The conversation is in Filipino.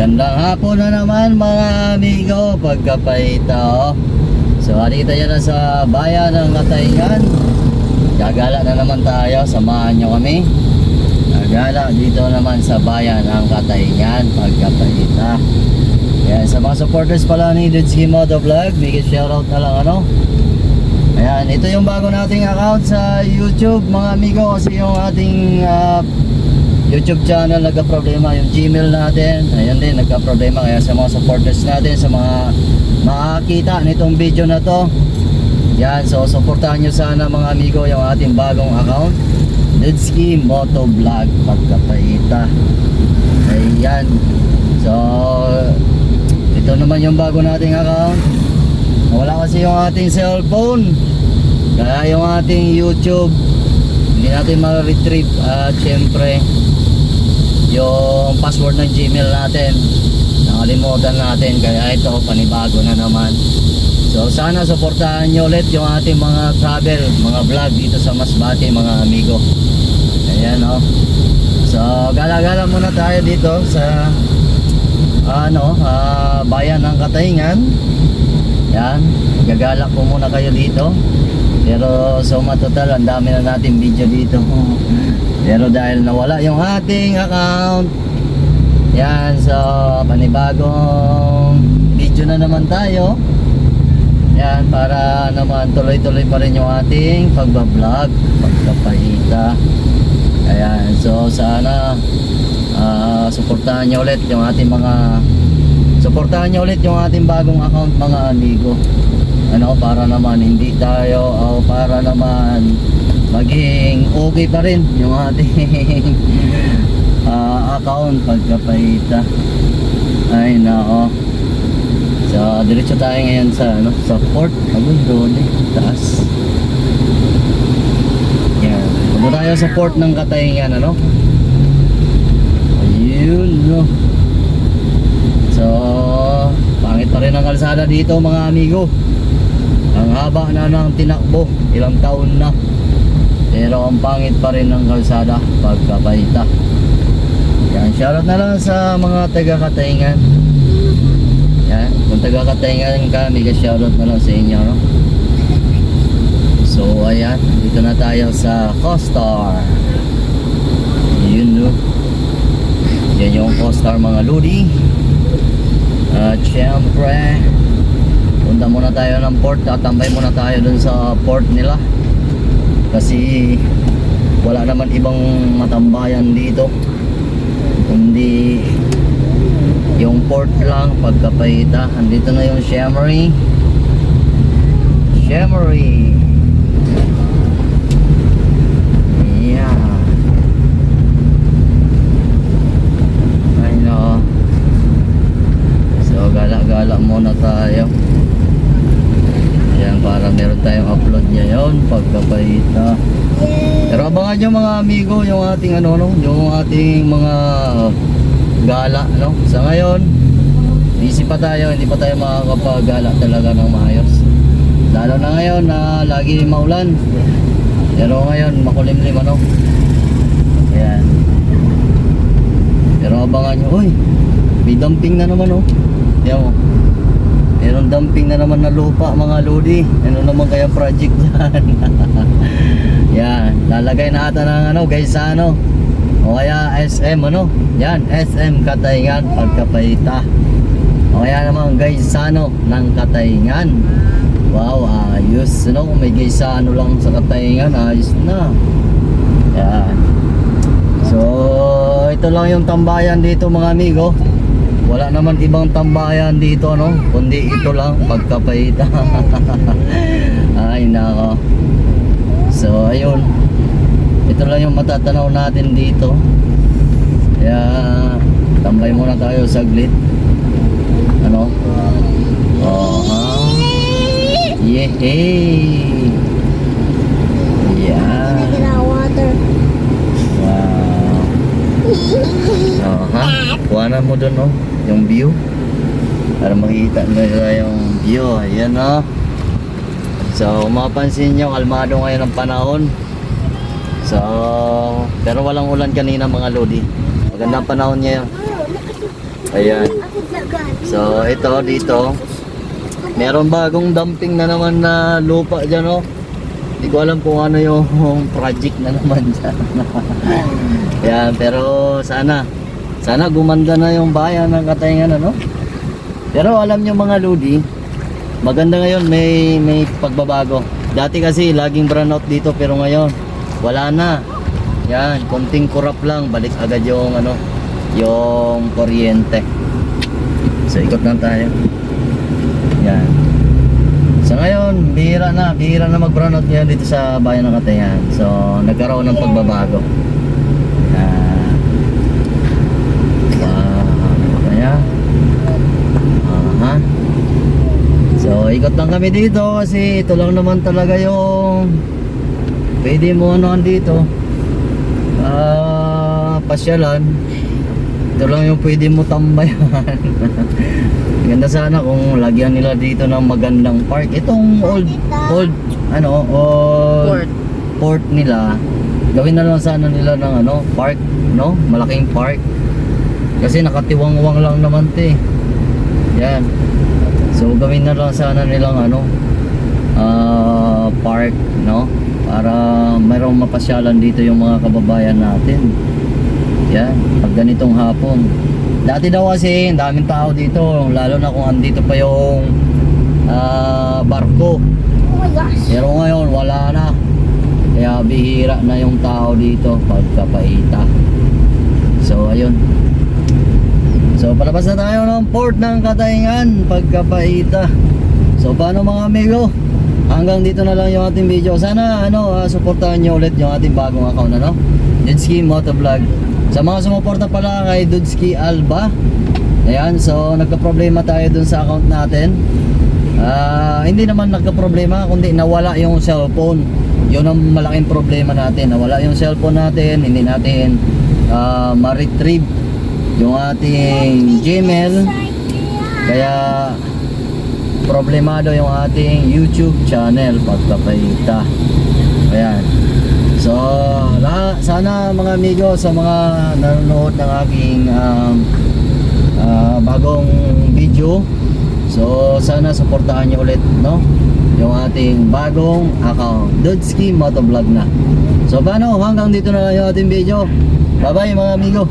Magandang hapon na naman mga amigo, pagkapaita. So dito yan na sa bayan ng Katayngan. Gagala na naman tayo, samahan nyo kami. Gagala dito naman sa bayan ng Katayngan, pagkapaita. Yan, sa mga supporters pala ni Dudski Moto Vlog, big shoutout na lang ano. Ayan, ito yung bago nating account sa YouTube mga amigo, kasi yung ating YouTube channel nagka-problema, yung Gmail natin ayan din nagka-problema, kaya sa mga supporters natin, sa mga makakita nitong video na to, yan, so supportahan nyo sana mga amigo yung ating bagong account, Dudski Moto Vlog, pagkapaita. Ayan, so ito naman yung bago nating account. Wala kasi yung ating cellphone, kaya yung ating YouTube hindi natin ma-retrieve at syempre yung password ng Gmail natin nakalimutan natin, kaya ito panibago na naman. So sana suportahan nyo ulit yung ating mga travel, mga vlog dito sa Masbate mga amigo. Ayan o. So gala-gala muna tayo dito sa bayan ng Katayngan. Yan, gagala po muna kayo dito. Pero suma total, ang dami na natin video dito. Pero dahil nawala yung ating account, yan, so panibagong video na naman tayo. Yan, para naman tuloy-tuloy pa rin yung ating pagbablog, pagkapaita. Ayan, so sana suportahan nyo ulit yung ating bagong account mga amigo. Ano, para naman hindi tayo para naman maging okay pa rin yung ating account pagkapaita. Ay nako. So diretso tayo ngayon sa sa port. Abay doon taas. Yan, punta tayo sa port ng Katayngan ano. Ayun no. So pangit pa rin ang kalsada dito mga amigo. Ang haba na ng tinakbo, ilang taon na, pero ang pangit pa rin ng kalsada pagkapaita. Yan, shoutout na lang sa mga taga Katayngan. Yan, kung taga Katayngan ka, mega shoutout na lang sa inyo no? So ayan, dito na tayo sa COSTAR. Yun no. Yan yung COSTAR mga lodi. At syempre punta muna tayo ng port, tatambay muna tayo dun sa port nila kasi wala naman ibang matambayan dito kundi yung port lang pagkapaita. Andito na yung Shemery. Yeah, I know. So gala-gala muna tayo. Yan, para meron tayong upload ngayon pagkapaita. Pero abangan nyo mga amigo yung ating yung ating mga gala no. Sa ngayon busy pa tayo, hindi pa tayo makakapagala talaga ng maayos, lalo na ngayon na lagi maulan. Pero ngayon makulimlim ano. Ayan, pero abangan nyo, may dumping na naman yan mo. Meron dumping na naman na lupa mga lodi. Ano naman kaya project yan? Yan, lalagay na ata ng guys sa o kaya SM yan, SM Katayngan pagkapaita. O kaya naman guys sa ng Katayngan. Wow, ayos kung may guys sa lang sa Katayngan, ayos na. Yan. So ito lang yung tambayan dito mga amigo. Wala naman ibang tambayan dito kundi ito lang pagkapaita. Ay nako. So ayun, ito lang yung matatanaw natin dito, kaya tambay muna tayo saglit yehey. Yeah, water. Wow. Kuhanan mo dun yung view para makita nila yung view. Ayan so mapansin nyo, kalmado ngayon ang panahon. So pero walang ulan kanina mga lodi. Magandang panahon ngayon. Ayan. So ito dito, meron bagong dumping na naman na lupa dyan, oh. Hindi ko alam kung ano yung project na naman dyan. Ayan, pero sana gumanda na yung bayan ng Katayngan, ano. Pero alam nyo mga Lodi, maganda ngayon, may pagbabago. Dati kasi laging brownout dito, pero ngayon wala na. Yan, konting kurap lang, balik agad yung ano, yung kuryente. So ikot lang tayo. Yan. So ngayon, bihira na mag-brownout ngayon dito sa bayan ng Katayngan. So nagkaroon ng pagbabago. Yan. Kaya aha. So ikot lang kami dito kasi ito lang naman talaga yung pwede mo ano dito. Pasyalan. Ito lang yung pwede mo tambayan. Ganda sana kung lagyan nila dito ng magandang park. Itong old port nila. Gawin na lang sana nila ng ano, park, no? Malaking park. Kasi nakatiwang-wang lang naman 'te. Yan. So gawin na lang sana nilang ano, park, no? Para mayroong mapasyalan dito yung mga kababayan natin. Yan, pag ganitong hapon. Dati daw kasi, ang daming tao dito, lalo na kung andito pa yung barko. Oh my gosh. Pero ngayon, wala na. Kaya bihira na yung tao dito pagkapaita. So, ayun. So, palabas na tayo ng port ng Katayngan pagkapaita. So, paano mga amigo? Hanggang dito na lang yung ating video. Sana, suportahan nyo ulit yung ating bagong account, Dudski Motovlog. Sa mga sumuporta pala kay Dudski Alba, ayan, so nagka-problema tayo dun sa account natin. Hindi naman nagka-problema, kundi nawala yung cellphone. Yun ang malaking problema natin. Nawala yung cellphone natin, hindi natin ma-retrieve yung ating Gmail. Kaya problemado yung ating YouTube channel pagkapaita. Ayan. So, sana mga amigo, sa mga nanonood ng aking bagong video, so sana suportahan nyo ulit, no? Yung ating bagong account, Dudski Motovlog na. So paano, hanggang dito na lang yung ating video. Bye bye mga amigo.